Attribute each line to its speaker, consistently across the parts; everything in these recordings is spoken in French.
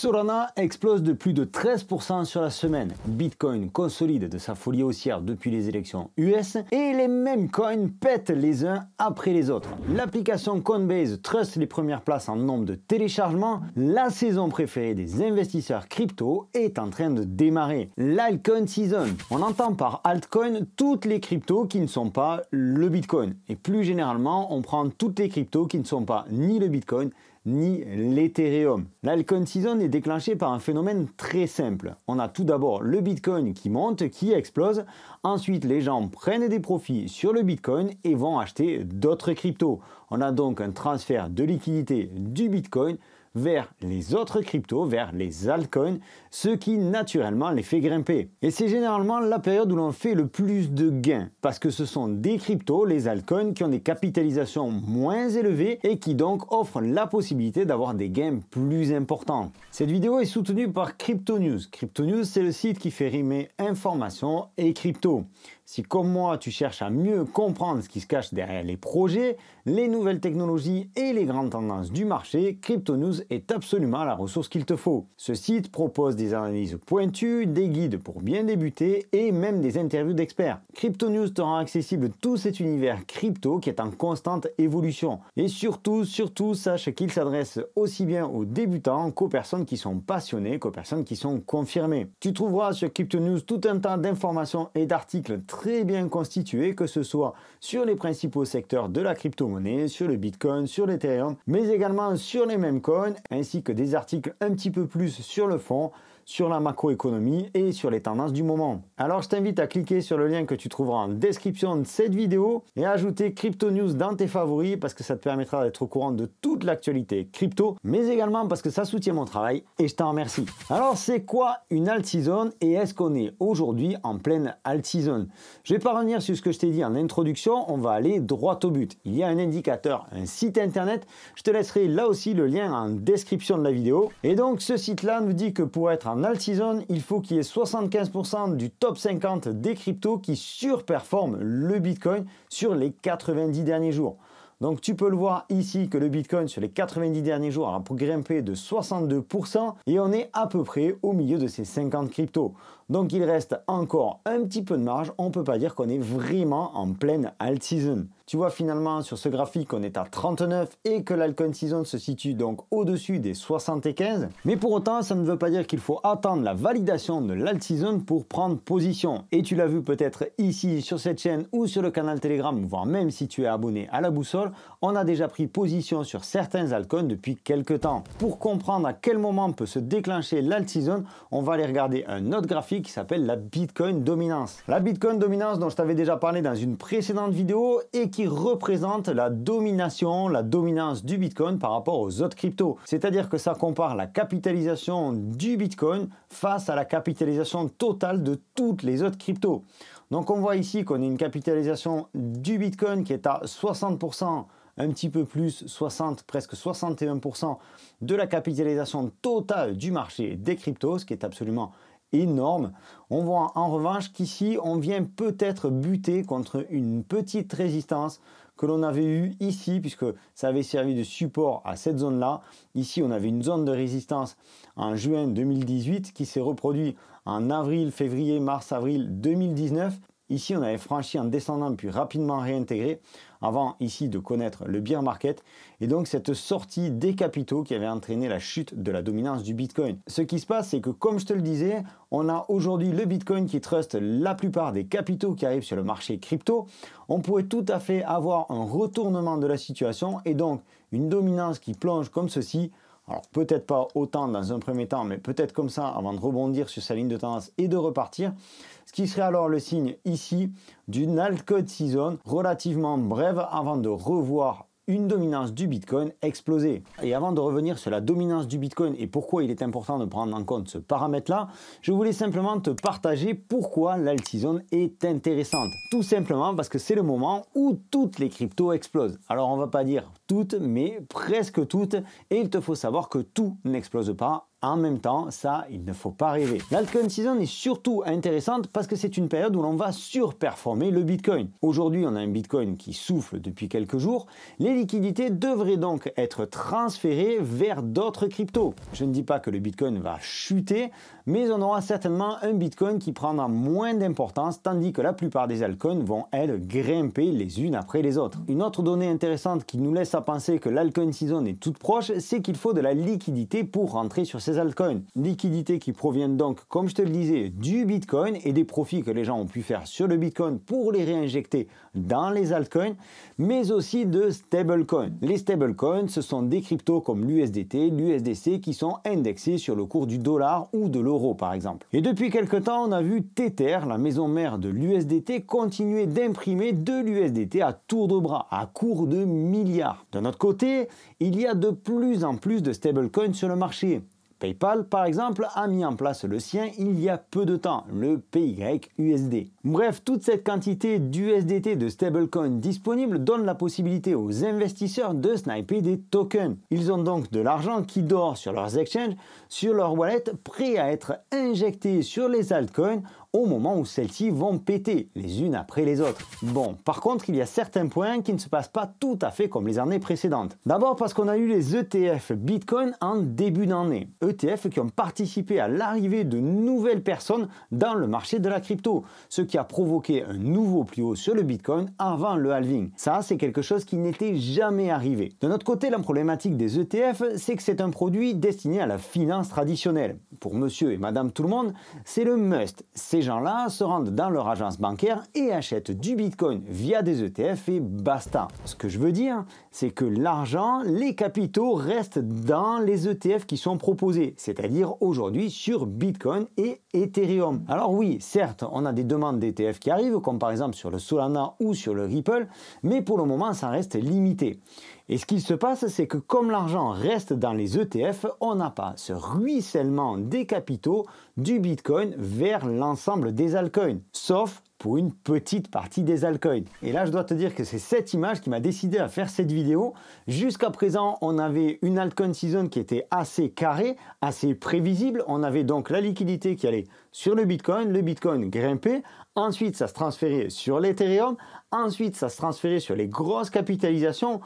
Speaker 1: Solana explose de plus de 13% sur la semaine. Bitcoin consolide de sa folie haussière depuis les élections US et les mêmes coins pètent les uns après les autres. L'application Coinbase truste les premières places en nombre de téléchargements. La saison préférée des investisseurs crypto est en train de démarrer. L'altcoin season. On entend par altcoin toutes les cryptos qui ne sont pas le Bitcoin. Et plus généralement, on prend toutes les cryptos qui ne sont pas ni le Bitcoin ni l'Ethereum. L'altcoin season est déclenchée par un phénomène très simple. On a tout d'abord le Bitcoin qui monte, qui explose. Ensuite, les gens prennent des profits sur le Bitcoin et vont acheter d'autres cryptos. On a donc un transfert de liquidité du Bitcoin vers les autres cryptos, vers les altcoins, ce qui naturellement les fait grimper. Et c'est généralement la période où l'on fait le plus de gains, parce que ce sont des cryptos, les altcoins, qui ont des capitalisations moins élevées et qui donc offrent la possibilité d'avoir des gains plus importants. Cette vidéo est soutenue par Crypto News. Crypto News, c'est le site qui fait rimer information et crypto. Si comme moi, tu cherches à mieux comprendre ce qui se cache derrière les projets, les nouvelles technologies et les grandes tendances du marché, Crypto News est absolument la ressource qu'il te faut. Ce site propose des analyses pointues, des guides pour bien débuter et même des interviews d'experts. Crypto News te rend accessible tout cet univers crypto qui est en constante évolution. Et surtout, sache qu'il s'adresse aussi bien aux débutants qu'aux personnes qui sont passionnées, qu'aux personnes qui sont confirmées. Tu trouveras sur Crypto News tout un tas d'informations et d'articles très bien constitués, que ce soit sur les principaux secteurs de la crypto-monnaie, sur le Bitcoin, sur l'Ethereum, mais également sur les mêmes coins, ainsi que des articles un petit peu plus sur le fond, sur la macroéconomie et sur les tendances du moment. Alors je t'invite à cliquer sur le lien que tu trouveras en description de cette vidéo et à ajouter Crypto News dans tes favoris parce que ça te permettra d'être au courant de toute l'actualité crypto, mais également parce que ça soutient mon travail et je t'en remercie. Alors c'est quoi une alt season et est-ce qu'on est aujourd'hui en pleine alt season? Je vais pas revenir sur ce que je t'ai dit en introduction, on va aller droit au but. Il y a un indicateur, un site internet, je te laisserai là aussi le lien en description de la vidéo. Et donc ce site-là nous dit que pour être en alt season, il faut qu'il y ait 75% du top 50 des cryptos qui surperforment le Bitcoin sur les 90 derniers jours. Donc tu peux le voir ici que le Bitcoin sur les 90 derniers jours a grimper de 62% et on est à peu près au milieu de ces 50 cryptos. Donc il reste encore un petit peu de marge, on ne peut pas dire qu'on est vraiment en pleine alt season. Tu vois finalement sur ce graphique on est à 39 et que l'altcoin season se situe donc au-dessus des 75. Mais pour autant ça ne veut pas dire qu'il faut attendre la validation de l'alt season pour prendre position. Et tu l'as vu peut-être ici sur cette chaîne ou sur le canal Telegram, voire même si tu es abonné à la boussole, on a déjà pris position sur certains altcoins depuis quelques temps. Pour comprendre à quel moment peut se déclencher l'alt season, on va aller regarder un autre graphique qui s'appelle la Bitcoin dominance. La Bitcoin dominance dont je t'avais déjà parlé dans une précédente vidéo et qui représente la dominance du Bitcoin par rapport aux autres cryptos. C'est-à-dire que ça compare la capitalisation du Bitcoin face à la capitalisation totale de toutes les autres cryptos. Donc on voit ici qu'on a une capitalisation du Bitcoin qui est à 60%, un petit peu plus, 60, presque 61% de la capitalisation totale du marché des cryptos, ce qui est absolument énorme. On voit en revanche qu'ici on vient peut-être buter contre une petite résistance que l'on avait eue ici, puisque ça avait servi de support à cette zone là. Ici on avait une zone de résistance en juin 2018 qui s'est reproduit en avril, février, mars, avril 2019. Ici, on avait franchi en descendant puis rapidement réintégré avant ici de connaître le bear market et donc cette sortie des capitaux qui avait entraîné la chute de la dominance du Bitcoin. Ce qui se passe, c'est que comme je te le disais, on a aujourd'hui le Bitcoin qui truste la plupart des capitaux qui arrivent sur le marché crypto. On pourrait tout à fait avoir un retournement de la situation et donc une dominance qui plonge comme ceci. Alors peut-être pas autant dans un premier temps, mais peut-être comme ça avant de rebondir sur sa ligne de tendance et de repartir. Ce qui serait alors le signe ici d'une altcoin season relativement brève avant de revoir une dominance du Bitcoin exploser. Et avant de revenir sur la dominance du Bitcoin et pourquoi il est important de prendre en compte ce paramètre-là, je voulais simplement te partager pourquoi l'alt season est intéressante. Tout simplement parce que c'est le moment où toutes les cryptos explosent. Alors on va pas dire toutes, mais presque toutes. Et il te faut savoir que tout n'explose pas En même temps, ça, il ne faut pas rêver. L'altcoin season est surtout intéressante parce que c'est une période où l'on va surperformer le Bitcoin. Aujourd'hui, on a un Bitcoin qui souffle depuis quelques jours. Les liquidités devraient donc être transférées vers d'autres cryptos. Je ne dis pas que le Bitcoin va chuter, mais on aura certainement un Bitcoin qui prendra moins d'importance, tandis que la plupart des altcoins vont, elles, grimper les unes après les autres. Une autre donnée intéressante qui nous laisse à penser que l'altcoin season est toute proche, c'est qu'il faut de la liquidité pour rentrer sur ces altcoins. Liquidité qui provient donc, comme je te le disais, du Bitcoin et des profits que les gens ont pu faire sur le Bitcoin pour les réinjecter dans les altcoins, mais aussi de stablecoins. Les stablecoins, ce sont des cryptos comme l'USDT, l'USDC qui sont indexés sur le cours du dollar ou de l'euro par exemple. Et depuis quelque temps, on a vu Tether, la maison mère de l'USDT, continuer d'imprimer de l'USDT à tour de bras, à court de milliards. D'un autre côté, il y a de plus en plus de stablecoins sur le marché. PayPal, par exemple, a mis en place le sien il y a peu de temps, le PYUSD. Bref, toute cette quantité d'USDT de stablecoin disponible donne la possibilité aux investisseurs de sniper des tokens. Ils ont donc de l'argent qui dort sur leurs exchanges, sur leur wallet, prêt à être injecté sur les altcoins au moment où celles-ci vont péter, les unes après les autres. Bon, par contre, il y a certains points qui ne se passent pas tout à fait comme les années précédentes. D'abord parce qu'on a eu les ETF Bitcoin en début d'année. ETF qui ont participé à l'arrivée de nouvelles personnes dans le marché de la crypto, ce qui a provoqué un nouveau plus haut sur le Bitcoin avant le halving. Ça, c'est quelque chose qui n'était jamais arrivé. De notre côté, la problématique des ETF, c'est que c'est un produit destiné à la finance traditionnelle. Pour monsieur et madame tout le monde, c'est le must. Ces gens-là se rendent dans leur agence bancaire et achètent du Bitcoin via des ETF et basta. Ce que je veux dire, c'est que l'argent, les capitaux restent dans les ETF qui sont proposés, c'est-à-dire aujourd'hui sur Bitcoin et Ethereum. Alors oui, certes, on a des demandes d'ETF qui arrivent, comme par exemple sur le Solana ou sur le Ripple, mais pour le moment, ça reste limité. Et ce qui se passe, c'est que comme l'argent reste dans les ETF, on n'a pas ce ruissellement des capitaux du Bitcoin vers l'ensemble des altcoins, sauf pour une petite partie des altcoins. Et là, je dois te dire que c'est cette image qui m'a décidé à faire cette vidéo. Jusqu'à présent, on avait une altcoin season qui était assez carrée, assez prévisible. On avait donc la liquidité qui allait sur le Bitcoin grimpait. Ensuite, ça se transférait sur l'Ethereum. Ensuite, ça se transférait sur les grosses capitalisations,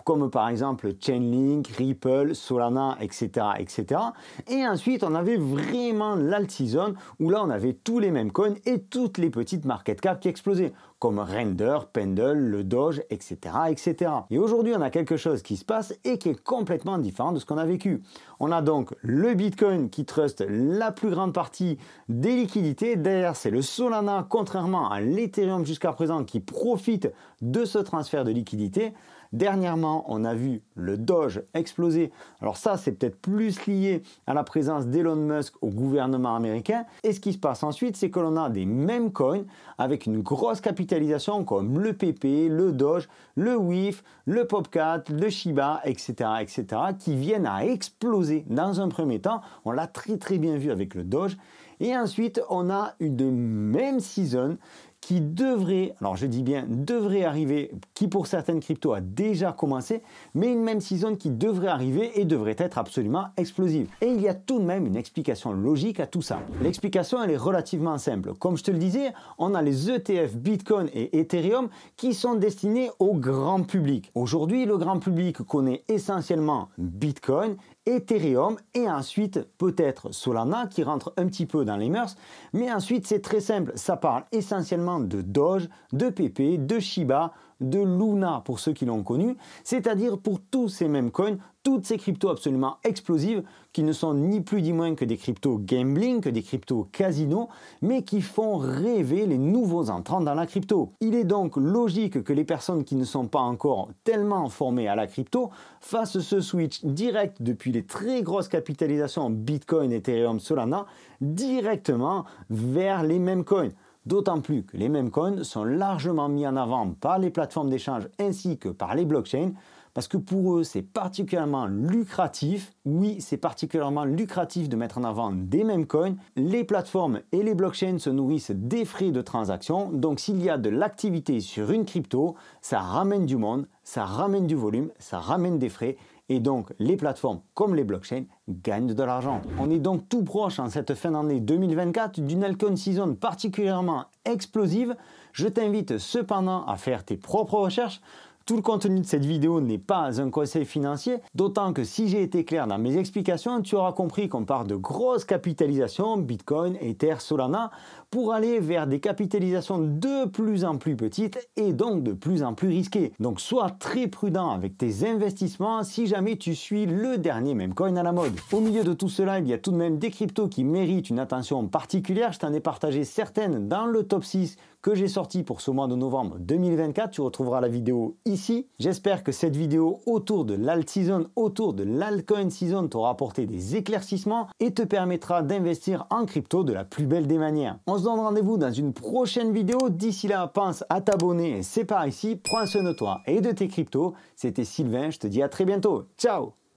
Speaker 1: comme par exemple Chainlink, Ripple, Solana, etc., etc. Et ensuite, on avait vraiment l'alt season où là, on avait tous les mêmes coins et toutes les petites market cap qui explosaient, comme Render, Pendle, le Doge, etc., etc. Et aujourd'hui, on a quelque chose qui se passe et qui est complètement différent de ce qu'on a vécu. On a donc le Bitcoin qui truste la plus grande partie des liquidités. Derrière, c'est le Solana, contrairement à l'Ethereum jusqu'à présent, qui profite de ce transfert de liquidité. Dernièrement, on a vu le Doge exploser. Alors ça, c'est peut-être plus lié à la présence d'Elon Musk au gouvernement américain. Et ce qui se passe ensuite, c'est que l'on a des mêmes coins avec une grosse capitalisation comme le PP, le Doge, le WIF, le Popcat, le Shiba, etc., etc., qui viennent à exploser dans un premier temps. On l'a très bien vu avec le Doge. Et ensuite, on a une même season qui devrait, alors je dis bien devrait arriver, qui pour certaines cryptos a déjà commencé, mais une même season qui devrait arriver et devrait être absolument explosive. Et il y a tout de même une explication logique à tout ça. L'explication, elle est relativement simple. Comme je te le disais, on a les ETF Bitcoin et Ethereum qui sont destinés au grand public. Aujourd'hui, le grand public connaît essentiellement Bitcoin, Ethereum et ensuite peut-être Solana qui rentre un petit peu dans les mœurs, mais ensuite c'est très simple, ça parle essentiellement de Doge, de PP, de Shiba, de Luna pour ceux qui l'ont connu, c'est-à-dire pour tous ces mêmes coins, toutes ces cryptos absolument explosives qui ne sont ni plus ni moins que des cryptos gambling, que des cryptos casino, mais qui font rêver les nouveaux entrants dans la crypto. Il est donc logique que les personnes qui ne sont pas encore tellement formées à la crypto fassent ce switch direct depuis les très grosses capitalisations Bitcoin, Ethereum, Solana, directement vers les mêmes coins. D'autant plus que les mêmes coins sont largement mis en avant par les plateformes d'échange ainsi que par les blockchains, parce que pour eux, c'est particulièrement lucratif. Oui, c'est particulièrement lucratif de mettre en avant des mêmes coins. Les plateformes et les blockchains se nourrissent des frais de transaction. Donc, s'il y a de l'activité sur une crypto, ça ramène du monde, ça ramène du volume, ça ramène des frais et donc les plateformes comme les blockchains gagnent de l'argent. On est donc tout proche en cette fin d'année 2024 d'une altcoin season particulièrement explosive. Je t'invite cependant à faire tes propres recherches. Tout le contenu de cette vidéo n'est pas un conseil financier, d'autant que si j'ai été clair dans mes explications, tu auras compris qu'on part de grosses capitalisations, Bitcoin, Ether, Solana, pour aller vers des capitalisations de plus en plus petites et donc de plus en plus risquées. Donc sois très prudent avec tes investissements si jamais tu suis le dernier meme coin à la mode. Au milieu de tout cela, il y a tout de même des cryptos qui méritent une attention particulière. Je t'en ai partagé certaines dans le top 6 que j'ai sorti pour ce mois de novembre 2024. Tu retrouveras la vidéo ici. J'espère que cette vidéo autour de l'alt season, autour de l'altcoin season t'aura apporté des éclaircissements et te permettra d'investir en crypto de la plus belle des manières. On se donne rendez-vous dans une prochaine vidéo. D'ici là, pense à t'abonner. C'est par ici. Prends soin de toi et de tes cryptos. C'était Sylvain. Je te dis à très bientôt. Ciao!